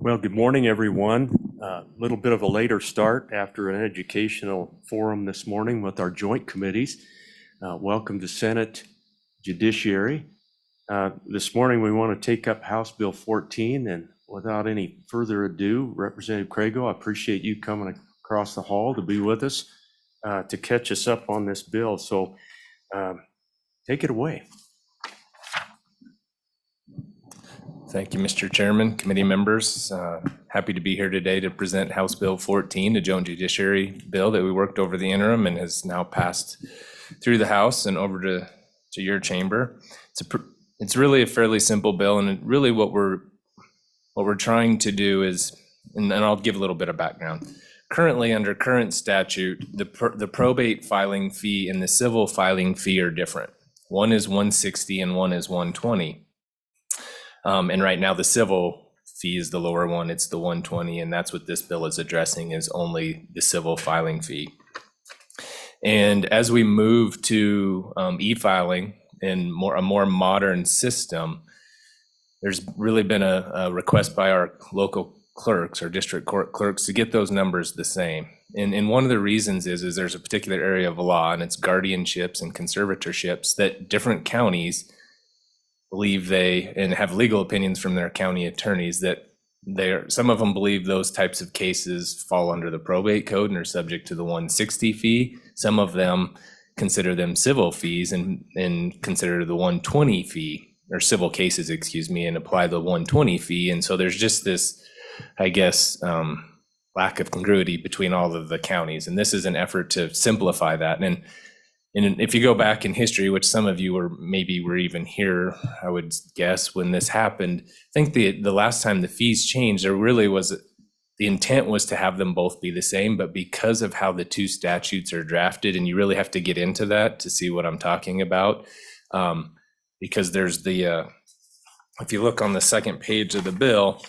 Well, good morning, everyone. A little bit of a later start after an educational forum this morning with our joint committees. Welcome to Senate Judiciary. This morning, we want to take up House Bill 14, and without any further ado, Representative Crago, I appreciate you coming across the hall to be with us to catch us up on this bill. So take it away. Thank you, Mr. Chairman, committee members. Happy to be here today to present House Bill 14, the Joint Judiciary bill that we worked over the interim and has now passed through the House and over to your chamber. It's really a fairly simple bill, and really what we're trying to do is, and I'll give a little bit of background. Currently, under current statute, the probate filing fee and the civil filing fee are different. One is $160 and one is $120. And right now the civil fee is the lower one, it's the $120, and that's what this bill is addressing, is only the civil filing fee. And as we move to e-filing and a more modern system, there's really been a request by our local clerks or district court clerks to get those numbers the same. And one of the reasons is there's a particular area of law, and it's guardianships and conservatorships, that different counties believe and have legal opinions from their county attorneys that some of them believe those types of cases fall under the probate code and are subject to the 160 fee. Some of them consider them civil fees and consider the 120 fee, or civil cases, excuse me, and apply the 120 fee. And so there's just this, I guess, lack of congruity between all of the counties. And this is an effort to simplify that. And if you go back in history, which some of you were even here, I would guess, when this happened, I think the last time the fees changed, there really was, the intent was to have them both be the same, but because of how the two statutes are drafted, and you really have to get into that to see what I'm talking about, because there's if you look on the second page of the bill,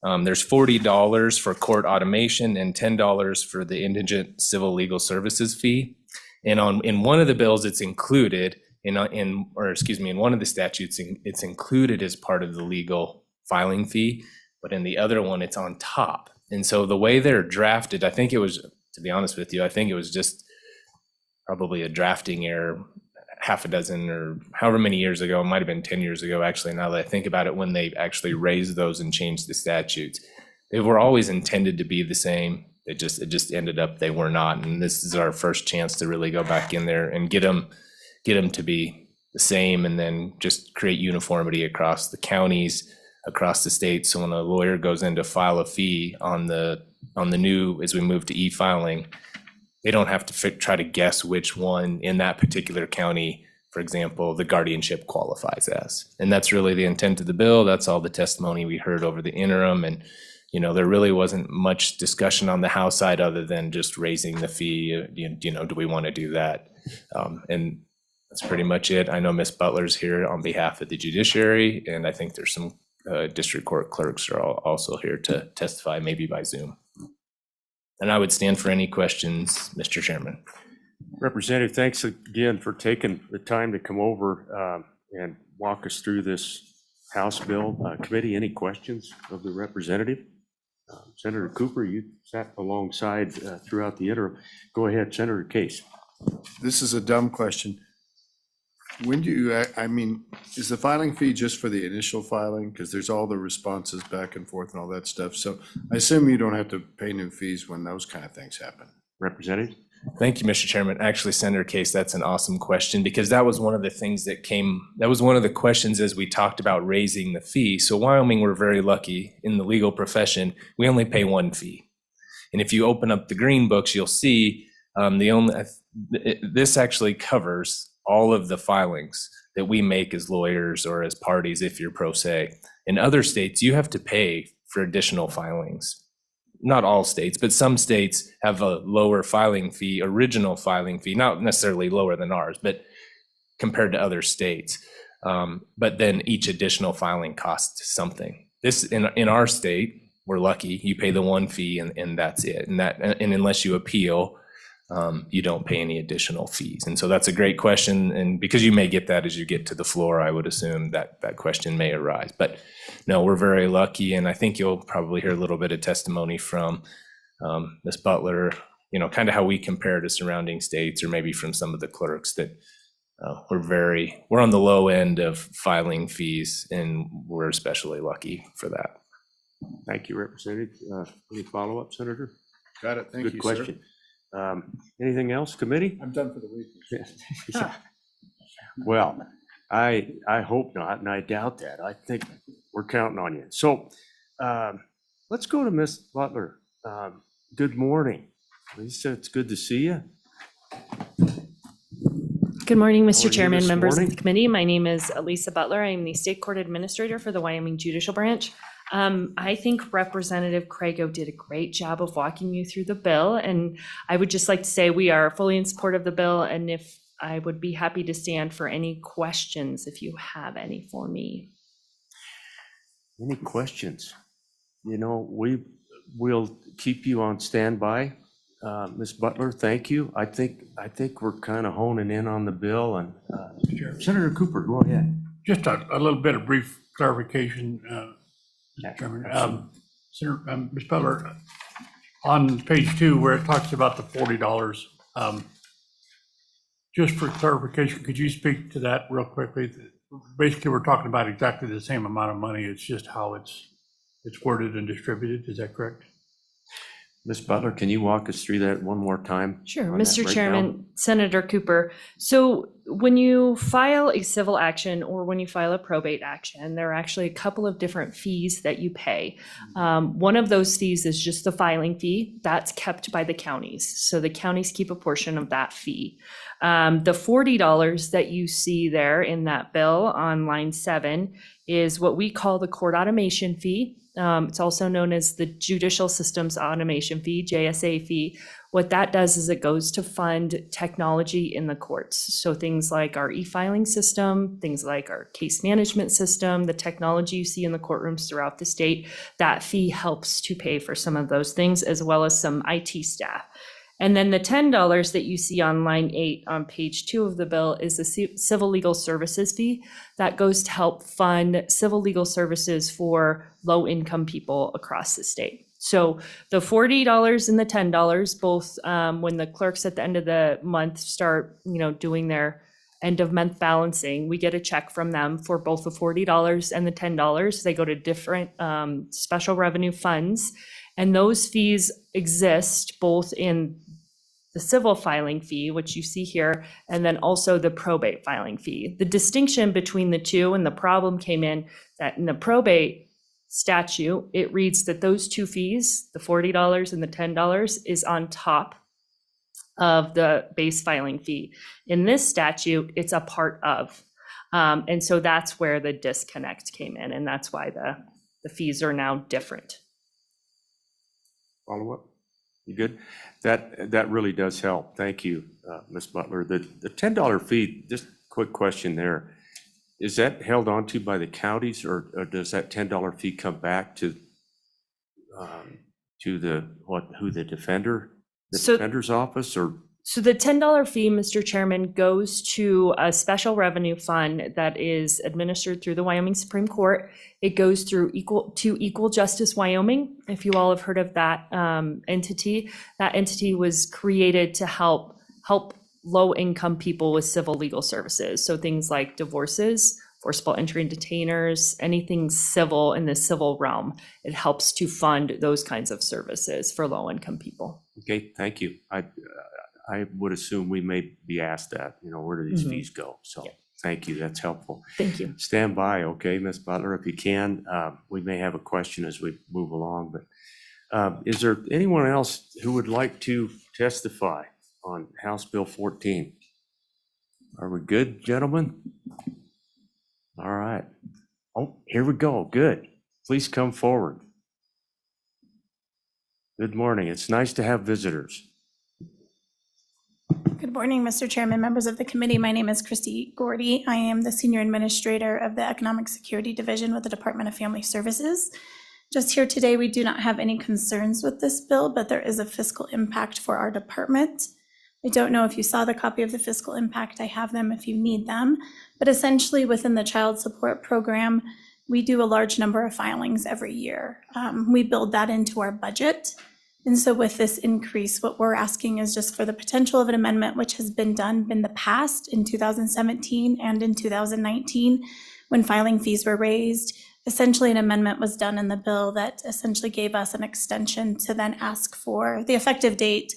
there's $40 for court automation and $10 for the indigent civil legal services fee. And in one of the bills, it's included in one of the statutes, it's included as part of the legal filing fee, but in the other one, it's on top. And so the way they're drafted, I think it was, to be honest with you, I think it was just probably a drafting error, half a dozen or however many years ago. It might have been 10 years ago, actually, now that I think about it, when they actually raised those and changed the statutes. They were always intended to be the same. It just ended up they were not, and this is our first chance to really go back in there and get them to be the same, and then just create uniformity across the counties, across the state. So when a lawyer goes in to file a fee on the new, as we move to e-filing, they don't have to try to guess which one in that particular county, for example, the guardianship qualifies as. And that's really the intent of the bill. That's all the testimony we heard over the interim. And there really wasn't much discussion on the House side other than just raising the fee. Do we want to do that? And that's pretty much it. I know Ms. Butler's here on behalf of the Judiciary, and I think there's some district court clerks are also here to testify, maybe by Zoom. And I would stand for any questions, Mr. Chairman. Representative, thanks again for taking the time to come over and walk us through this House bill. Committee, any questions of the representative? Senator Cooper, you sat alongside throughout the interim. Go ahead, Senator Case. This is a dumb question. When do you, is the filing fee just for the initial filing? Because there's all the responses back and forth and all that stuff. So I assume you don't have to pay new fees when those kind of things happen. Representative? Thank you, Mr. Chairman. Actually, Senator Case, that's an awesome question, because that was one of the things that was one of the questions as we talked about raising the fee. So Wyoming, we're very lucky in the legal profession. We only pay one fee. And if you open up the green books, you'll see this actually covers all of the filings that we make as lawyers or as parties if you're pro se. In other states, you have to pay for additional filings. Not all states, but some states have a lower filing fee, original filing fee, not necessarily lower than ours, but compared to other states. But then each additional filing costs something. This in our state, we're lucky. You pay the one fee and that's it. And unless you appeal, you don't pay any additional fees. And so that's a great question. And because you may get that as you get to the floor, I would assume that that question may arise. But no, we're very lucky. And I think you'll probably hear a little bit of testimony from Ms. Butler, kind of how we compare to surrounding states, or maybe from some of the clerks, that we're on the low end of filing fees, and we're especially lucky for that. Thank you, Representative. Any follow-up, Senator? Got it. Thank Good you, question. sir. Anything else, committee? I'm done for the week. Well, I hope not, and I doubt that. I think we're counting on you. So let's go to Ms. Butler. Good morning. Lisa, it's good to see you. Good morning, How are Mr. you Chairman, this members of morning? the committee. My name is Elisa Butler. I am the State Court Administrator for the Wyoming Judicial Branch. I think Representative Crago did a great job of walking you through the bill, and I would just like to say we are fully in support of the bill, and if I would be happy to stand for any questions if you have any for me. Any questions? We'll keep you on standby. Ms. Butler, thank you. I think we're kind of honing in on the bill, and Senator Cooper, go ahead. Just a little bit of brief clarification, Yeah, Mr. Chairman. absolutely. Senator, Ms. Butler, on page 2 where it talks about the $40, just for clarification, could you speak to that real quickly? Basically, we're talking about exactly the same amount of money. It's just how it's worded and distributed. Is that correct? Ms. Butler, can you walk us through that one more time? Sure, on that Mr. breakdown? Chairman, Senator Cooper. So when you file a civil action or when you file a probate action, there are actually a couple of different fees that you pay. One of those fees is just the filing fee. That's kept by the counties. So the counties keep a portion of that fee. The $40 that you see there in that bill on line 7 is what we call the court automation fee. It's also known as the Judicial Systems Automation Fee, JSA fee. What that does is it goes to fund technology in the courts. So things like our e-filing system, things like our case management system, the technology you see in the courtrooms throughout the state, that fee helps to pay for some of those things, as well as some IT staff. And then the $10 that you see on line 8 on page 2 of the bill is the civil legal services fee that goes to help fund civil legal services for low income people across the state. So the $40 and the $10, both when the clerks at the end of the month start, doing their end of month balancing, we get a check from them for both the $40 and the $10. They go to different special revenue funds. And those fees exist both in the civil filing fee, which you see here, and then also the probate filing fee. The distinction between the two, and the problem came in that in the probate statute, it reads that those two fees, the $40 and the $10, is on top of the base filing fee. In this statute, it's a part of. And so that's where the disconnect came in, and that's why the fees are now different. Follow up? You good? That really does help. Thank you, Ms. Butler. The $10 fee, just quick question there. Is that held onto by the counties, or does that $10 fee come back to the defender's office, or? So the $10 fee, Mr. Chairman, goes to a special revenue fund that is administered through the Wyoming Supreme Court. It goes through Equal Justice Wyoming, if you all have heard of that entity. That entity was created to help low-income people with civil legal services. So things like divorces, forcible entry and detainers, anything civil in the civil realm. It helps to fund those kinds of services for low-income people. Okay, thank you. I would assume we may be asked that, where do these fees go? So thank you, that's helpful. Thank you. Stand by, okay, Ms. Butler, if you can. We may have a question as we move along, but is there anyone else who would like to testify on House Bill 14? Are we good, gentlemen? All right. Oh, here we go. Good. Please come forward. Good morning. It's nice to have visitors. Good morning, Mr. Chairman, members of the committee. My name is Christy Gordy. I am the Senior Administrator of the Economic Security Division with the Department of Family Services. Just here today, we do not have any concerns with this bill, but there is a fiscal impact for our department. I don't know if you saw the copy of the fiscal impact. I have them if you need them. But essentially, within the child support program, we do a large number of filings every year. We build that into our budget. And so with this increase, what we're asking is just for the potential of an amendment, which has been done in the past in 2017 and in 2019, when filing fees were raised. Essentially, an amendment was done in the bill that essentially gave us an extension to then ask for, the effective date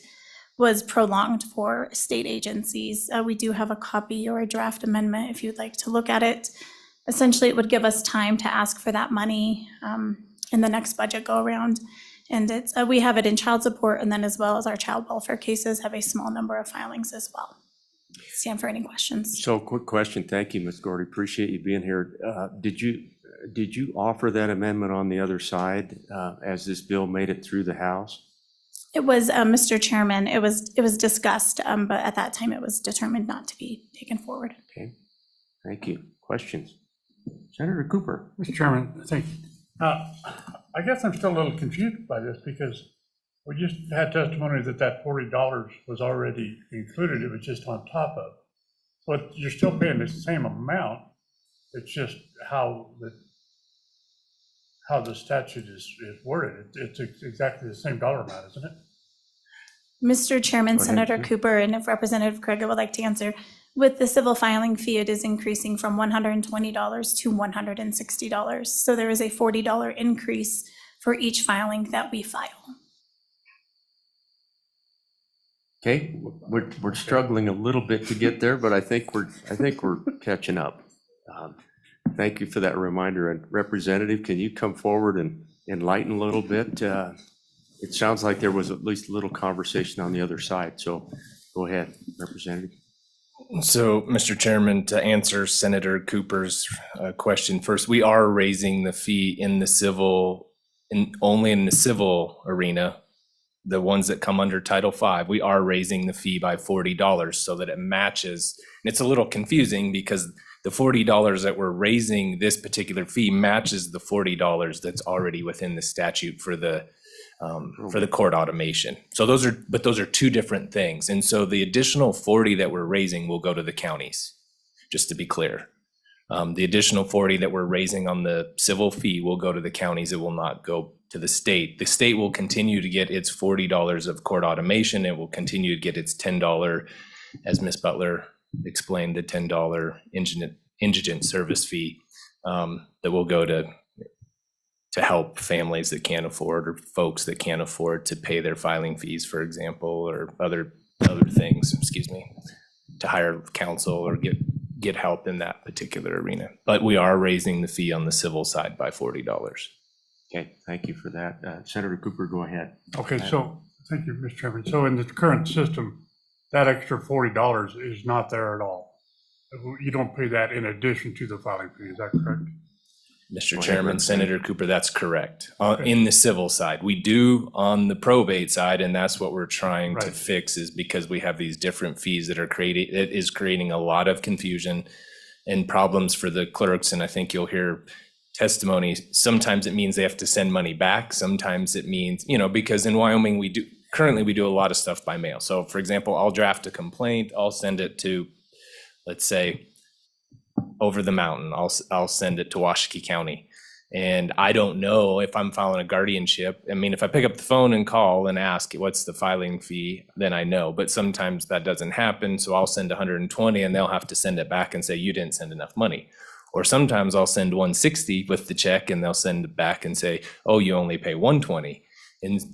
was prolonged for state agencies. We do have a copy or a draft amendment if you'd like to look at it. Essentially, it would give us time to ask for that money in the next budget go around. And it's, we have it in child support, and then as well as our child welfare cases have a small number of filings as well. Stand for any questions. So quick question. Thank you, Ms. Gordy. Appreciate you being here. Did you offer that amendment on the other side as this bill made it through the House? It was, Mr. Chairman, it was discussed, but at that time it was determined not to be taken forward. Okay, thank you. Questions? Senator Cooper. Mr. Chairman, thank you. I guess I'm still a little confused by this because we just had testimony that $40 was already included. It was just on top of. But you're still paying the same amount. It's just how the statute is worded. It's exactly the same dollar amount, isn't it? Mr. Chairman, Go ahead, Senator sir. Cooper, and if Representative Craig would like to answer, with the civil filing fee, it is increasing from $120 to $160. So there is a $40 increase for each filing that we file. Okay, we're struggling a little bit to get there, but I think we're catching up. Thank you for that reminder. And Representative, can you come forward and enlighten a little bit? It sounds like there was at least a little conversation on the other side. So go ahead, Representative. So, Mr. Chairman, to answer Senator Cooper's question first, we are raising the fee in the civil, only in the civil arena, the ones that come under Title V. We are raising the fee by $40 so that it matches. And it's a little confusing because the $40 that we're raising this particular fee matches the $40 that's already within the statute for the court automation. So those are two different things. And so the additional 40 that we're raising will go to the counties, just to be clear. The additional 40 that we're raising on the civil fee will go to the counties. It will not go to the state. The state will continue to get its $40 of court automation. It will continue to get its $10, as Ms. Butler explained, the $10 indigent service fee that will go to help families that can't afford, or folks that can't afford to pay their filing fees, for example, or other things, to hire counsel or get help in that particular arena. But we are raising the fee on the civil side by $40. Okay, thank you for that. Senator Cooper, go ahead. Okay, so thank you, Mr. Chairman. So in the current system, that extra $40 is not there at all. You don't pay that in addition to the filing fee, is that correct? Mr. Go ahead, Chairman, Representative. Senator Cooper, that's correct. Okay. In the civil side, we do on the probate side, and that's what we're trying to Right. fix, is because we have these different fees that are it is creating a lot of confusion and problems for the clerks. And I think you'll hear testimony. Sometimes it means they have to send money back. Sometimes it means, because in Wyoming, currently we do a lot of stuff by mail. So for example, I'll draft a complaint, I'll send it to, let's say, over the mountain. I'll send it to Washakie County. And I don't know if I'm filing a guardianship. I mean, if I pick up the phone and call and ask what's the filing fee, then I know. But sometimes that doesn't happen. So I'll send 120 and they'll have to send it back and say, you didn't send enough money. Or sometimes I'll send 160 with the check and they'll send it back and say, oh, you only pay 120.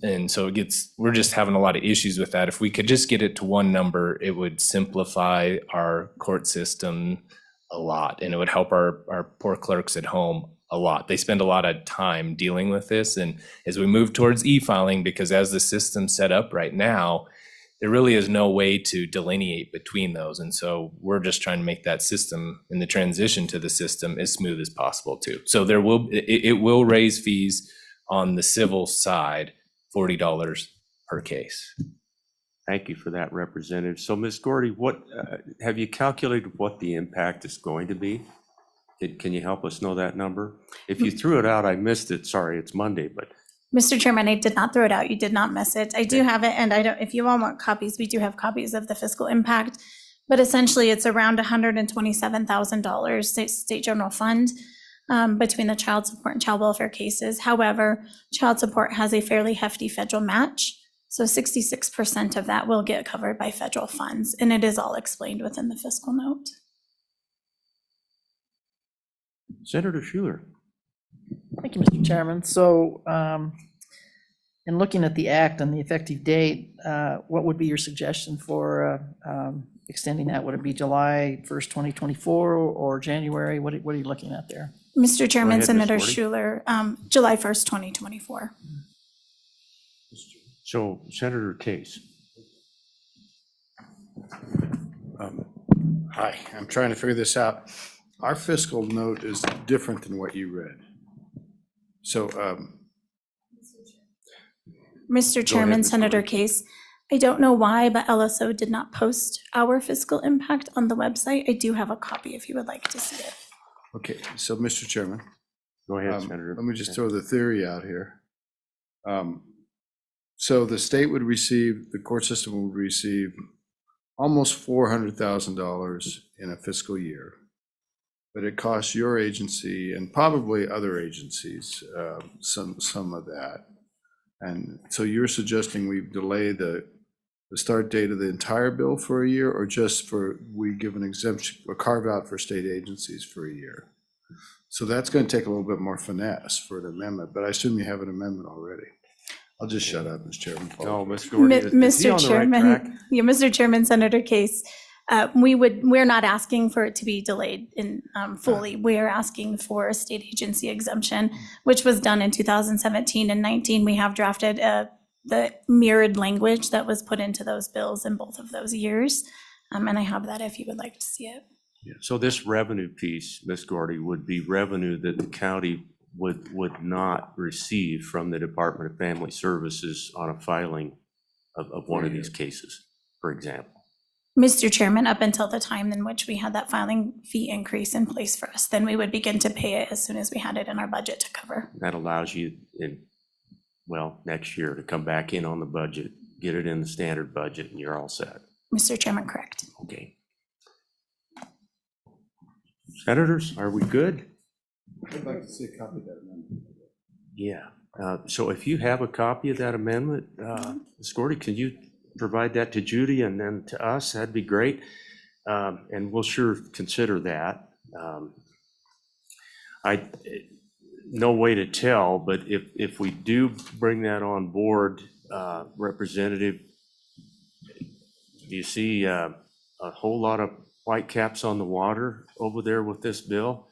And so we're just having a lot of issues with that. If we could just get it to one number, it would simplify our court system a lot, and it would help our poor clerks at home a lot. They spend a lot of time dealing with this. And as we move towards e-filing, because as the system's set up right now, there really is no way to delineate between those. And so we're just trying to make that system and the transition to the system as smooth as possible too. So it will raise fees on the civil side, $40 per case. Thank you for that, Representative. So Ms. Gordy, what have you calculated what the impact is going to be? Can you help us know that number? If you threw it out, I missed it. Sorry, it's Monday, but Mr. Chairman, I did not throw it out. You did not miss it. I do have it, and I don't, if you all want copies, we do have copies of the fiscal impact. But essentially, it's around $127,000 state general fund between the child support and child welfare cases. However, child support has a fairly hefty federal match. So 66% of that will get covered by federal funds, and it is all explained within the fiscal note. Senator Schuler. Thank you, Mr. Chairman. So in looking at the act and the effective date, what would be your suggestion for extending that? Would it be July 1st, 2024 or January? What are you looking at there? Mr. Chairman, ahead, Ms. Senator Gordy. Schuler, July 1st, 2024. So Senator Case. Hi, I'm trying to figure this out. Our fiscal note is different than what you read. So, Mr. Chairman, Ms. Senator Gordy. Case, I don't know why, but LSO did not post our fiscal impact on the website. I do have a copy if you would like to see it. okay, so Mr. Chairman, Go ahead, Senator. let me just throw the theory out here. So the state would receive, the court system would receive almost $400,000 in a fiscal year. But it costs your agency and probably other agencies some of that. And so you're suggesting we delay the start date of the entire bill for a year, or just for, we give an exemption, or carve out for state agencies for a year? So that's going to take a little bit more finesse for an amendment, but I assume you have an amendment already. I'll just shut up, Mr. Chairman. No, Ms. Gordy, is he Mr. on the right track? Chairman, yeah, Mr. Chairman, Senator Case, we're not asking for it to be delayed in fully. We're asking for a state agency exemption, which was done in 2017 and 19. We have drafted the mirrored language that was put into those bills in both of those years. And I have that if you would like to see it. Yeah, so this revenue piece, Ms. Gordy, would be revenue that the county would not receive from the Department of Family Services on a filing of one of these cases, for example. Mr. Chairman, up until the time in which we had that filing fee increase in place for us, then we would begin to pay it as soon as we had it in our budget to cover. That allows you next year to come back in on the budget, get it in the standard budget, and you're all set. Mr. Chairman, correct. Okay. Senators, are we good? I'd like to see a copy of that amendment. Yeah. So if you have a copy of that amendment, Ms. Gordy, can you provide that to Judy and then to us? That'd be great. And we'll sure consider that. No way to tell, but if we do bring that on board, Representative, do you see a whole lot of white caps on the water over there with this bill?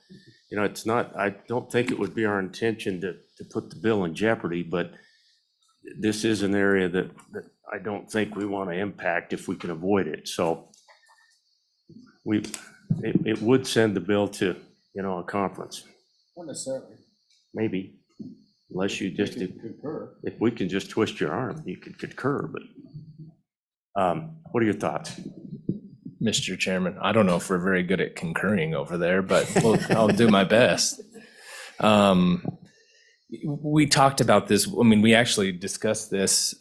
You know, it's not, I don't think it would be our intention to put the bill in jeopardy, but this is an area that I don't think we want to impact if we can avoid it. So it would send the bill to, a conference, Not necessarily. maybe, unless you just, Concur. if we can just twist your arm, you could concur, but what are your thoughts? Mr. Chairman, I don't know if we're very good at concurring over there, but I'll do my best. We talked about this. I mean, we actually discussed this.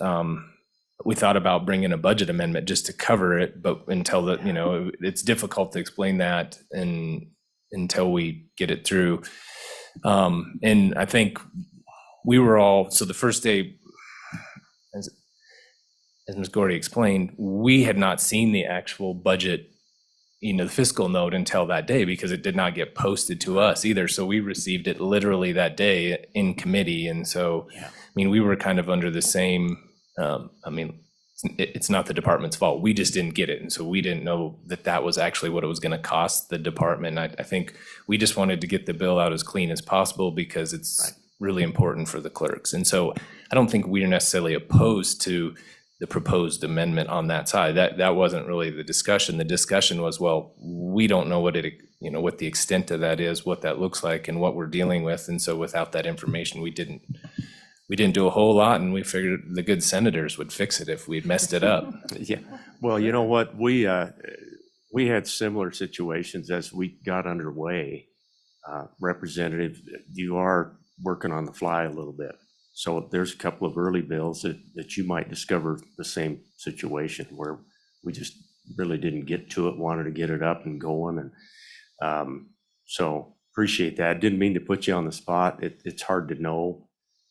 We thought about bringing a budget amendment just to cover it, but until it's difficult to explain that until we get it through. And I think we were all, so the first day, as Ms. Gordy explained, we had not seen the actual budget, the fiscal note until that day because it did not get posted to us either. So we received it literally that day in committee. And so, Yeah. we were kind of under the same, it's not the department's fault. We just didn't get it. And so we didn't know that was actually what it was going to cost the department. I think we just wanted to get the bill out as clean as possible because it's really important for the clerks. And so I don't think we are necessarily opposed to the proposed amendment on that side. That wasn't really the discussion. The discussion was, well, we don't know what what the extent of that is, what that looks like, and what we're dealing with. And so without that information, we didn't do a whole lot, and we figured the good senators would fix it if we'd messed it up. Yeah, well, you know what, we had similar situations as we got underway. Representative, you are working on the fly a little bit. So there's a couple of early bills that you might discover the same situation where we just really didn't get to it, wanted to get it up and going. And so appreciate that. Didn't mean to put you on the spot. It's hard to know.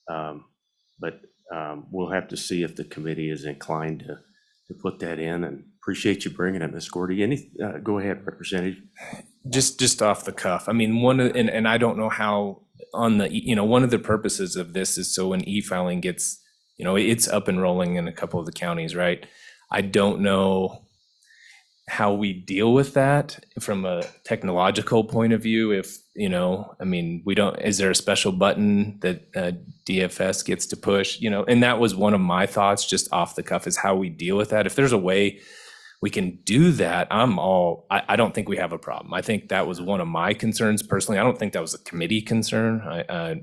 But we'll have to see if the committee is inclined to put that in, and appreciate you bringing it, Ms. Gordy. Go ahead, Representative. Just off the cuff, I mean, and I don't know how on the, one of the purposes of this is so when e-filing gets, it's up and rolling in a couple of the counties, right? I don't know how we deal with that from a technological point of view. If, I mean, is there a special button that DFS gets to push, and that was one of my thoughts just off the cuff, is how we deal with that. If there's a way we can do that, I don't think we have a problem. I think that was one of my concerns personally. I don't think that was a committee concern,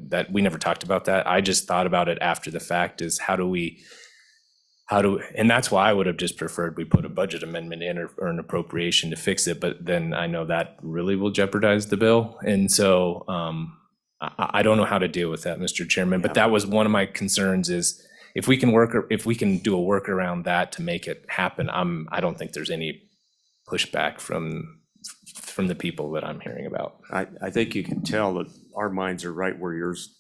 that we never talked about that. I just thought about it after the fact, is and that's why I would have just preferred we put a budget amendment in or an appropriation to fix it. But then I know that really will jeopardize the bill. And so I don't know how to deal with that, Mr. Chairman, but that was one of my concerns, is if we can do a work around that to make it happen, I don't think there's any pushback from the people that I'm hearing about. I think you can tell that our minds are right where yours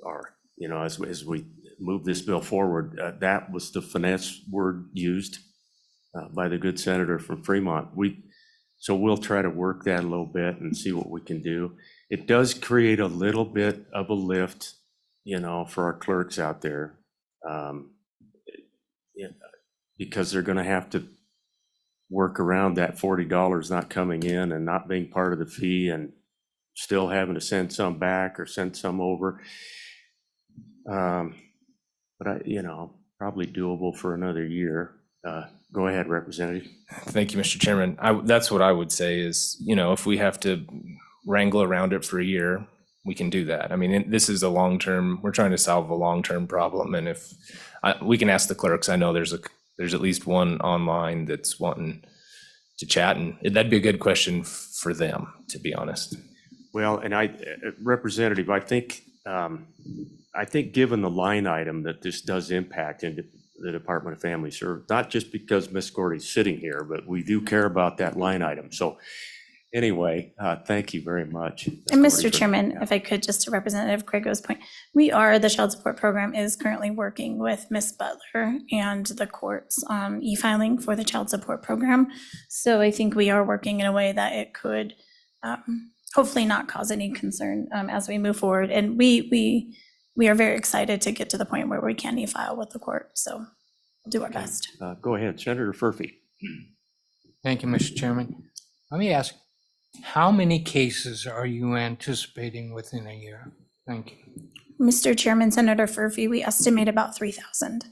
are, as we move this bill forward. That was the finesse word used by the good senator from Fremont. So we'll try to work that a little bit and see what we can do. It does create a little bit of a lift, for our clerks out there, because they're going to have to work around that $40 not coming in and not being part of the fee, and still having to send some back or send some over. But probably doable for another year. Go ahead, Representative. Thank you, Mr. Chairman. That's what I would say is, if we have to wrangle around it for a year, we can do that. I mean, this is we're trying to solve a long-term problem. And if we can ask the clerks, I know there's at least one online that's wanting to chat, and that'd be a good question for them, to be honest. Well, and Representative, I think given the line item that this does impact into the Department of Family Services, not just because Ms. Gordy's sitting here, but we do care about that line item. So anyway, thank you very much. And Mr. Chairman, if I could, just to Representative Crago's point, the Child Support Program is currently working with Ms. Butler and the courts on e-filing for the Child Support Program. So I think we are working in a way that it could hopefully not cause any concern as we move forward. And we are very excited to get to the point where we can e-file with the court. So we'll do our best. Go ahead, Senator Furphy. Thank you, Mr. Chairman. Let me ask, how many cases are you anticipating within a year? Thank you. Mr. Chairman, Senator Furphy, we estimate about 3,000.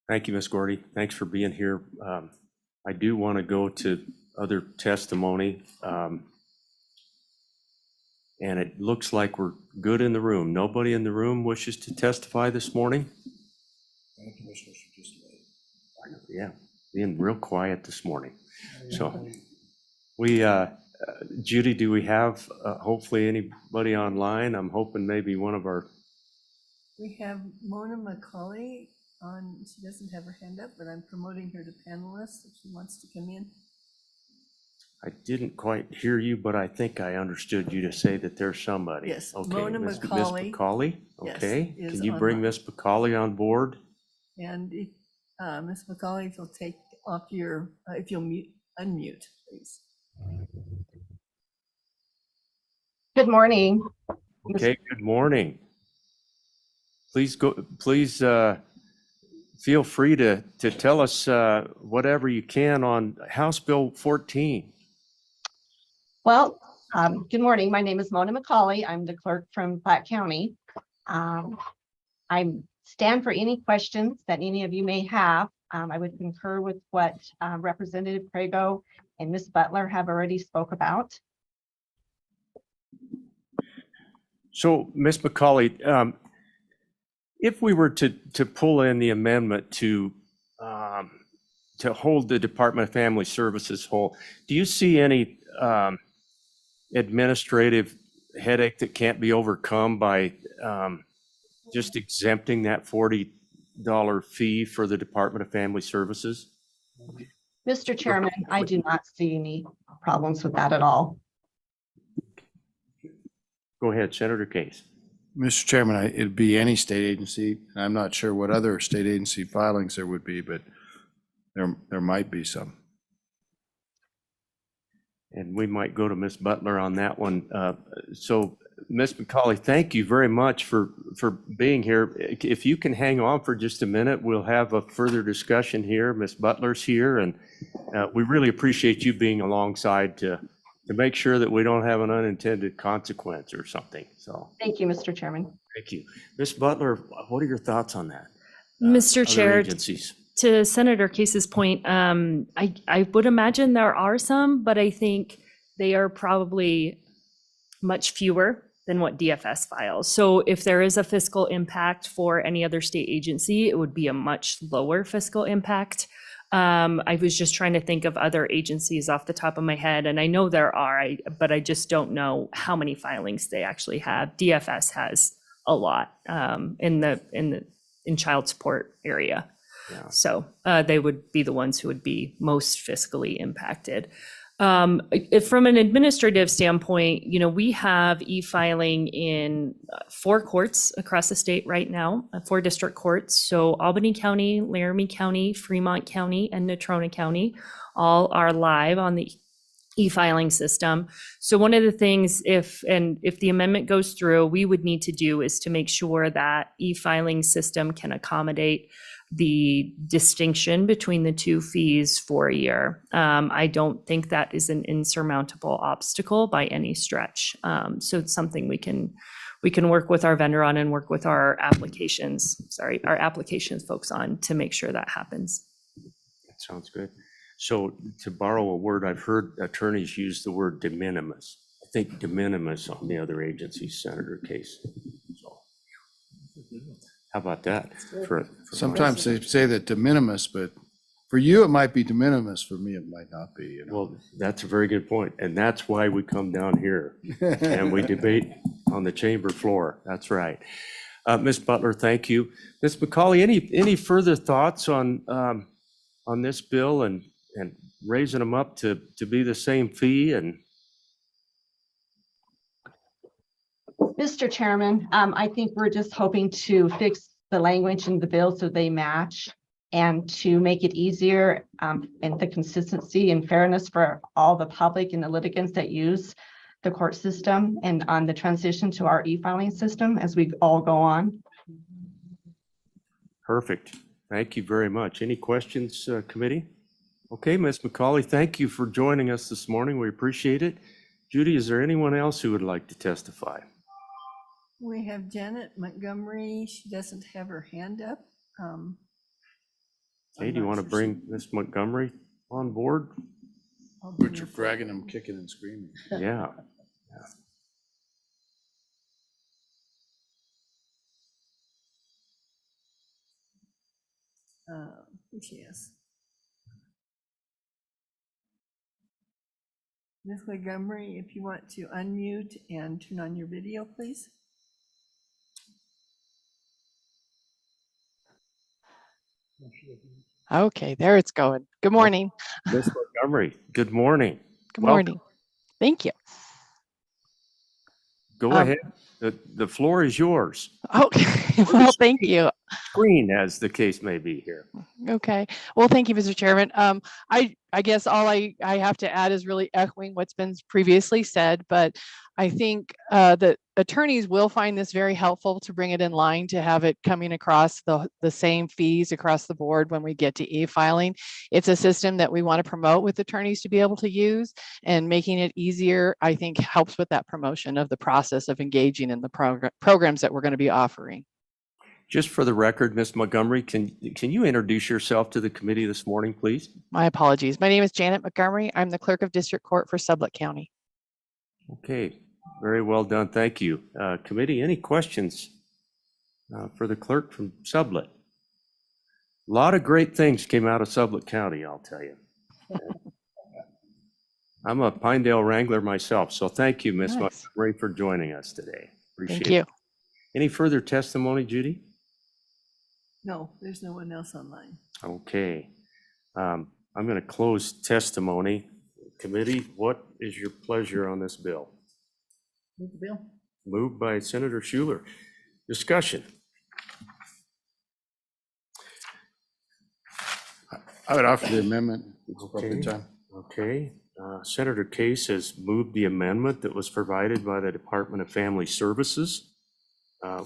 Thank you, Ms. Gordy. Thanks for being here. I do want to go to other testimony. And it looks like we're good in the room. Nobody in the room wishes to testify this morning? Yeah, being real quiet this morning. So Judy, do we have hopefully anybody online? I'm hoping maybe one of our. We have Mona McCauley on. She doesn't have her hand up, but I'm promoting her to panelist if she wants to come in. I didn't quite hear you, but I think I understood you to say that there's somebody. Yes, Okay, Mona Ms. McCauley. Ms. McCauley, Yes, okay. is Can you bring online. Ms. McCauley on board? And if, Ms. McCauley, if you'll take off your, if you'll unmute, please. Good morning. Okay, good morning. Please feel free to tell us whatever you can on House Bill 14. Well, good morning. My name is Mona McCauley. I'm the clerk from Platte County. I stand for any questions that any of you may have. I would concur with what Representative Crago and Ms. Butler have already spoke about. So, Ms. McCauley, if we were to pull in the amendment to hold the Department of Family Services whole, do you see any administrative headache that can't be overcome by just exempting that $40 fee for the Department of Family Services? Mr. Chairman, I do not see any problems with that at all. Go ahead, Senator Case. Mr. Chairman, it'd be any state agency. I'm not sure what other state agency filings there would be, but there might be some. And we might go to Ms. Butler on that one. So, Ms. McCauley, thank you very much for being here. If you can hang on for just a minute, we'll have a further discussion here. Ms. Butler's here, and we really appreciate you being alongside to make sure that we don't have an unintended consequence or something. So, Thank you, Mr. Chairman. thank you. Ms. Butler, what are your thoughts on that? Mr. Other Chair, agencies? to Senator Case's point, I would imagine there are some, but I think they are probably much fewer than what DFS files. So if there is a fiscal impact for any other state agency, it would be a much lower fiscal impact. I was just trying to think of other agencies off the top of my head, and I know there are, but I just don't know how many filings they actually have. DFS has a lot in child support area. Yeah. So they would be the ones who would be most fiscally impacted. From an administrative standpoint, we have e-filing in 4 courts across the state right now, 4 district courts. So Albany County, Laramie County, Fremont County, and Natrona County all are live on the e-filing system. So one of the things, if the amendment goes through, we would need to do is to make sure that e-filing system can accommodate the distinction between the 2 fees for a year. I don't think that is an insurmountable obstacle by any stretch. So it's something we can work with our vendor on and work with our applications folks on to make sure that happens. That sounds good. So to borrow a word, I've heard attorneys use the word de minimis. I think de minimis on the other agency's, Senator Case. So, how about that? Sometimes they say that de minimis, but for you, it might be de minimis. For me, it might not be, Well, that's a very good point. And that's why we come down here and we debate on the chamber floor. That's right. Ms. Butler, thank you. Ms. McCauley, any further thoughts on this bill and raising them up to be the same fee? And Mr. Chairman, I think we're just hoping to fix the language in the bill so they match and to make it easier and the consistency and fairness for all the public and the litigants that use the court system and on the transition to our e-filing system as we all go on. perfect. Thank you very much. Any questions, committee? Okay, Ms. McCauley, thank you for joining us this morning. We appreciate it. Judy, is there anyone else who would like to testify? We have Janet Montgomery. She doesn't have her hand up. Hey, do you want to bring Ms. Montgomery on board? But you're dragging them kicking and screaming. Yeah. Here she is. Ms. Montgomery, if you want to unmute and turn on your video, please. Okay, there it's going. Good morning. Ms. Montgomery, good morning. Good Welcome. morning. Thank you. Go ahead. The floor is yours. Okay, well, thank you. Green, as the case may be here. Okay, well, thank you, Mr. Chairman. I guess all I have to add is really echoing what's been previously said, but I think that attorneys will find this very helpful to bring it in line, to have it coming across the same fees across the board when we get to e-filing. It's a system that we want to promote with attorneys to be able to use, and making it easier, I think, helps with that promotion of the process of engaging in the programs that we're going to be offering. Just for the record, Ms. Montgomery, can you introduce yourself to the committee this morning, please? My apologies. My name is Janet Montgomery. I'm the clerk of district court for Sublette County. Okay, very well done. Thank you. Committee, any questions for the clerk from Sublette? A lot of great things came out of Sublette County, I'll tell you. I'm a Pinedale Wrangler myself, so thank you, Ms. Nice. Montgomery, for joining us today. Appreciate Thank it. you. Any further testimony, Judy? No, there's no one else online. Okay. I'm going to close testimony. Committee, what is your pleasure on this bill? Move the bill. Moved by Senator Schuler. Discussion. I would offer the amendment. It's appropriate Okay. time. Okay. Senator Case has moved the amendment that was provided by the Department of Family Services,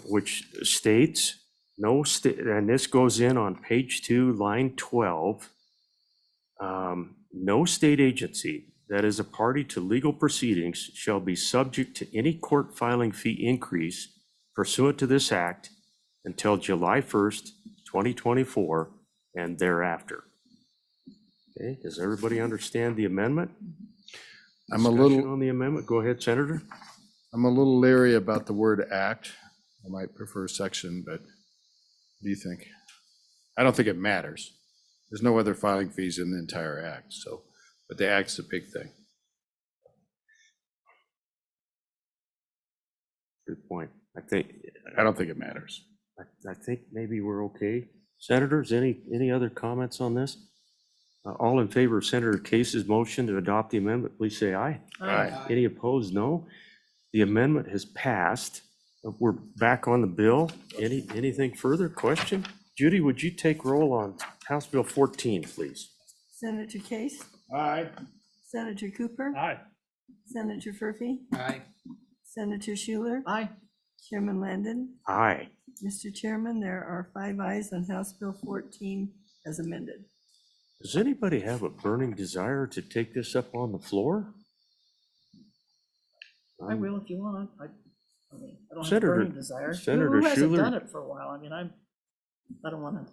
which states, and this goes in on page 2, line 12. No state agency that is a party to legal proceedings shall be subject to any court filing fee increase pursuant to this act until July 1st, 2024 and thereafter. Okay, does everybody understand the amendment? I'm a Discussion little, on the amendment. Go ahead, Senator. I'm a little leery about the word act. I might prefer section, but what do you think? I don't think it matters. There's no other filing fees in the entire act, so, but the act's a big thing. Good point. I don't think it matters. I think maybe we're okay. Senators, any other comments on this? All in favor of Senator Case's motion to adopt the amendment, please say aye. Aye. Any opposed, no. The amendment has passed. We're back on the bill. Anything further? Question? Judy, would you take roll on House Bill 14, please? Senator Case, Aye. Senator Cooper, Aye. Senator Furphy, Aye. Senator Schuler, Aye. Chairman Landon. Aye. Mr. Chairman, there are 5 ayes on House Bill 14 as amended. Does anybody have a burning desire to take this up on the floor? I will if you want. I mean, I don't have a Senator- burning desire. Senator Who hasn't Schuler- done it for a while? I mean, I don't want to.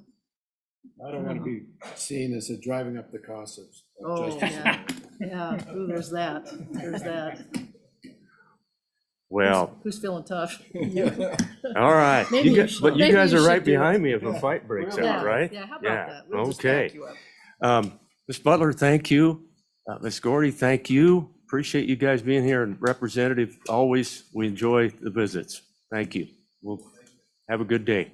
I don't want to be seen as driving up the cost of Oh, justice. yeah, yeah. Ooh, there's that. There's that. Well, Who's feeling tough? all right. Maybe you But should- you maybe guys you are should right do it. behind me if a fight breaks Yeah, out, right? Yeah, how about Yeah, that? We'll just okay. back you up. Ms. Butler, thank you. Ms. Gordy, thank you. Appreciate you guys being here, and Representative, always, we enjoy the visits. Thank you. We'll have a good day.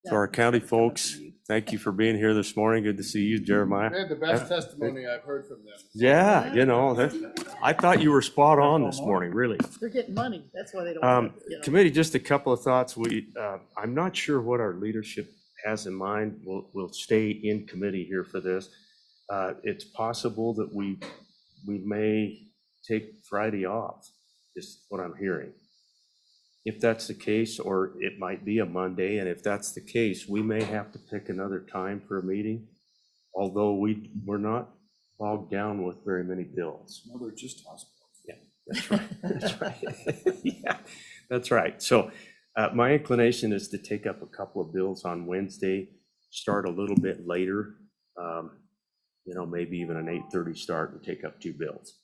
To our county folks, thank you for being here this morning. Good to see you, Jeremiah. They had the best testimony I've heard from them. Yeah, I thought you were spot on this morning, really. They're getting money. That's why they don't. want it, you know. Committee, just a couple of thoughts. I'm not sure what our leadership has in mind. We'll stay in committee here for this. It's possible that we may take Friday off, is what I'm hearing. If that's the case, or it might be a Monday, and if that's the case, we may have to pick another time for a meeting, although we're not bogged down with very many bills. No, they're just hospitals. Yeah, that's right. That's right. Yeah, that's right. So my inclination is to take up a couple of bills on Wednesday, start a little bit later, maybe even an 8:30 start and take up 2 bills.